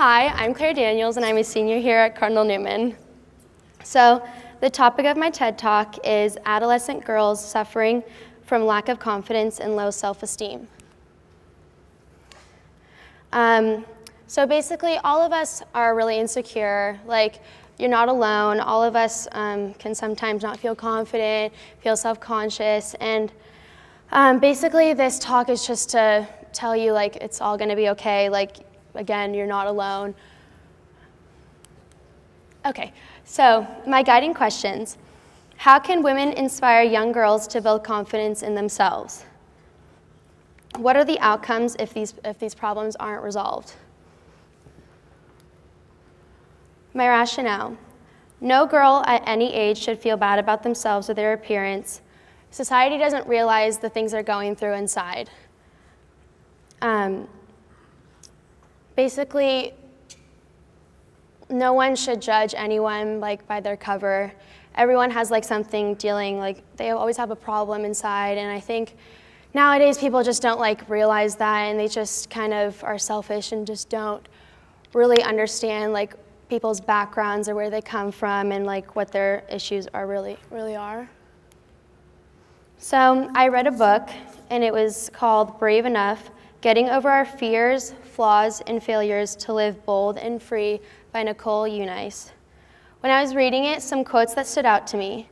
Hi, I'm Claire Daniels, and I'm a senior here at Cardinal Newman. So the topic of my TED Talk is adolescent girls suffering from lack of confidence and low self-esteem. So basically, all of us are really insecure. Like, you're not alone. All of us can sometimes not feel confident, feel self-conscious, and basically this talk is just to tell you, like, it's all gonna be okay. Like, again, you're not alone. Okay, so my guiding questions. How can women inspire young girls to build confidence in themselves? What are the outcomes if these problems aren't resolved? My rationale. No girl at any age should feel bad about themselves or their appearance. Society doesn't realize the things they're going through inside. Basically, no one should judge anyone like by their cover. Everyone has like something dealing, like they always have a problem inside, and I think nowadays people just don't like realize that, and they just kind of are selfish and just don't really understand like people's backgrounds or where they come from and like what their issues are really are. So I read a book, and it was called Brave Enough: Getting Over Our Fears, Flaws, and Failures to Live Bold and Free by Nicole Unice. When I was reading it, some quotes that stood out to me.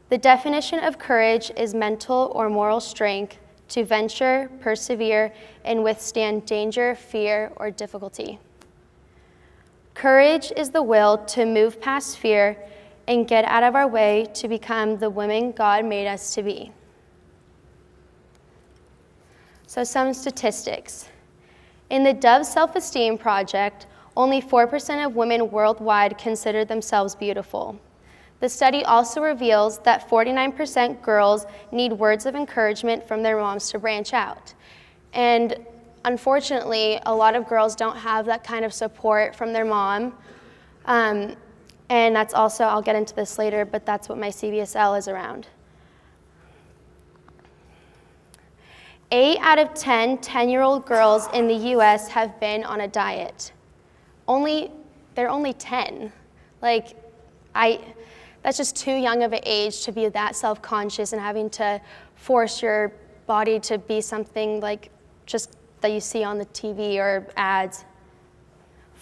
The definition of courage is mental or moral strength to venture, persevere, and withstand danger, fear, or difficulty. Courage is the will to move past fear and get out of our way to become the women God made us to be. So some statistics. In the Dove Self-Esteem Project, only 4% of women worldwide consider themselves beautiful. The study also reveals that 49% girls need words of encouragement from their moms to branch out. And unfortunately, a lot of girls don't have that kind of support from their mom. And that's also, I'll get into this later, but that's what my CBSL is around. 8 out of 10 10-year-old girls in the US have been on a diet. They're only 10. Like, that's just too young of an age to be that self-conscious and having to force your body to be something like just that you see on the TV or ads.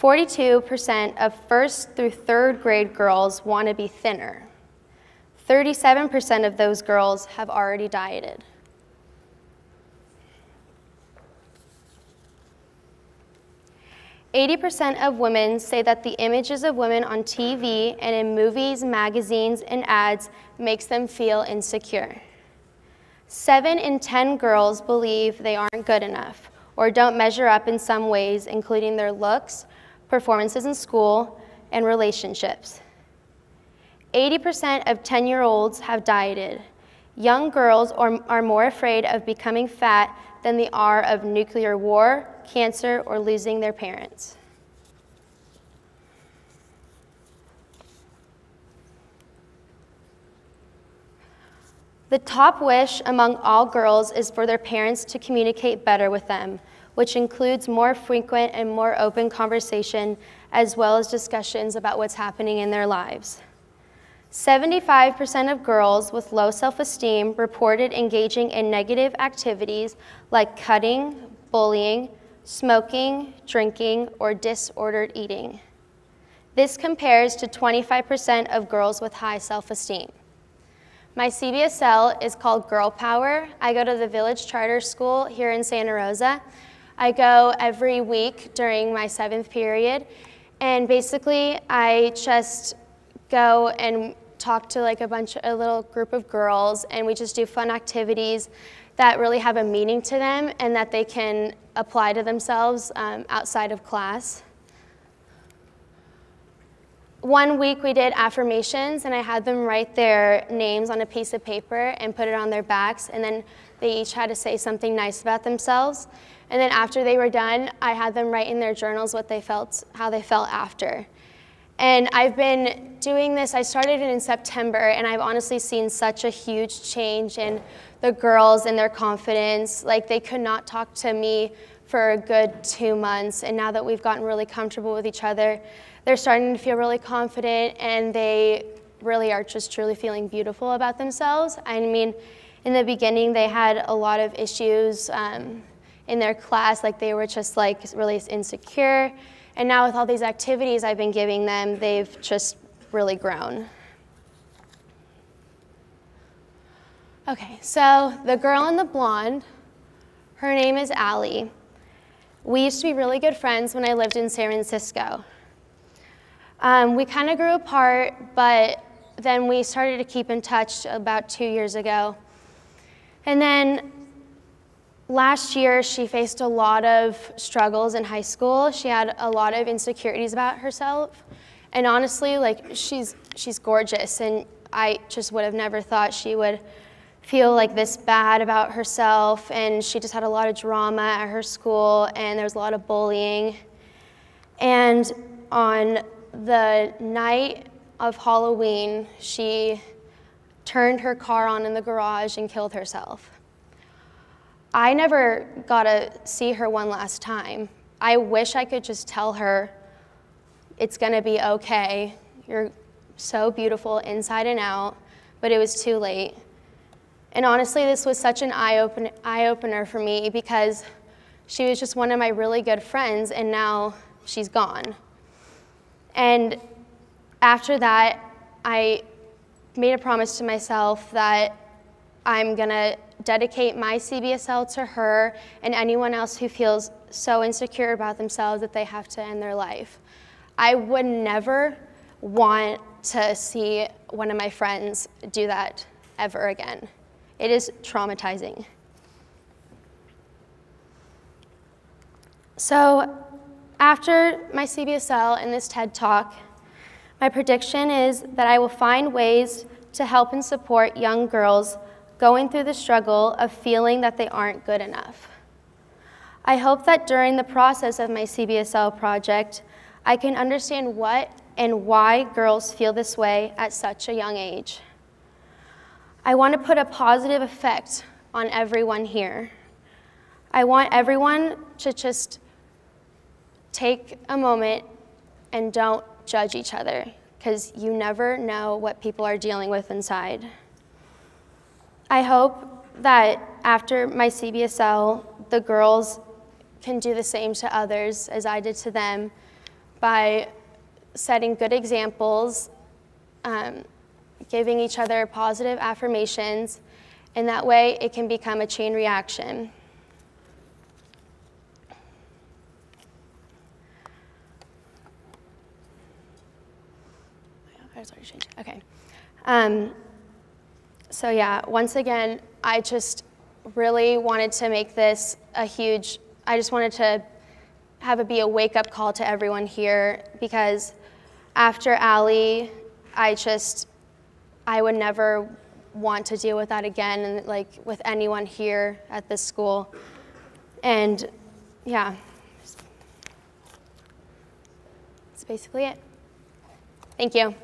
42% of 1st through 3rd grade girls want to be thinner. 37% of those girls have already dieted. 80% of women say that the images of women on TV and in movies, magazines, and ads makes them feel insecure. 7 in 10 girls believe they aren't good enough or don't measure up in some ways, including their looks, performances in school, and relationships. 80% of 10-year-olds have dieted. Young girls are more afraid of becoming fat than they are of nuclear war, cancer, or losing their parents. The top wish among all girls is for their parents to communicate better with them, which includes more frequent and more open conversation, as well as discussions about what's happening in their lives. 75% of girls with low self-esteem reported engaging in negative activities like cutting, bullying, smoking, drinking, or disordered eating. This compares to 25% of girls with high self-esteem. My CBSL is called Girl Power. I go to the Village Charter School here in Santa Rosa. I go every week during my 7th period, and basically I just go and talk to like a little group of girls, and we just do fun activities that really have a meaning to them and that they can apply to themselves outside of class. One week we did affirmations, and I had them write their names on a piece of paper and put it on their backs, and then they each had to say something nice about themselves. And then after they were done, I had them write in their journals what they felt, how they felt after. And I've been doing this, I started it in September, and I've honestly seen such a huge change in the girls and their confidence. Like, they could not talk to me for a good 2 months, and now that we've gotten really comfortable with each other, they're starting to feel really confident, and they really are just truly feeling beautiful about themselves. I mean, in the beginning, they had a lot of issues in their class, like they were just like really insecure, and now with all these activities I've been giving them, they've just really grown. Okay, so the girl in the blonde, her name is Allie. We used to be really good friends when I lived in San Francisco. We kind of grew apart, but then we started to keep in touch about 2 years ago. And then last year, she faced a lot of struggles in high school. She had a lot of insecurities about herself. And honestly, like, she's gorgeous, and I just would have never thought she would feel like this bad about herself, and she just had a lot of drama at her school, and there was a lot of bullying. And on the night of Halloween, she turned her car on in the garage and killed herself. I never got to see her one last time. I wish I could just tell her, it's gonna be okay, you're so beautiful inside and out, but it was too late. And honestly, this was such an eye-opener for me, because she was just one of my really good friends, and now she's gone. And after that, I made a promise to myself that I'm gonna dedicate my CBSL to her and anyone else who feels so insecure about themselves that they have to end their life. I would never want to see one of my friends do that ever again. It is traumatizing. So after my CBSL and this TED Talk, my prediction is that I will find ways to help and support young girls going through the struggle of feeling that they aren't good enough. I hope that during the process of my CBSL project, I can understand what and why girls feel this way at such a young age. I want to put a positive effect on everyone here. I want everyone to just take a moment and don't judge each other, because you never know what people are dealing with inside. I hope that after my CBSL, the girls can do the same to others as I did to them by setting good examples, giving each other positive affirmations, and that way it can become a chain reaction. Okay. So yeah, once again, I just really wanted to make this I just wanted to have it be a wake-up call to everyone here, because after Allie, I would never want to deal with that again, and like with anyone here at this school. And yeah, that's basically it. Thank you.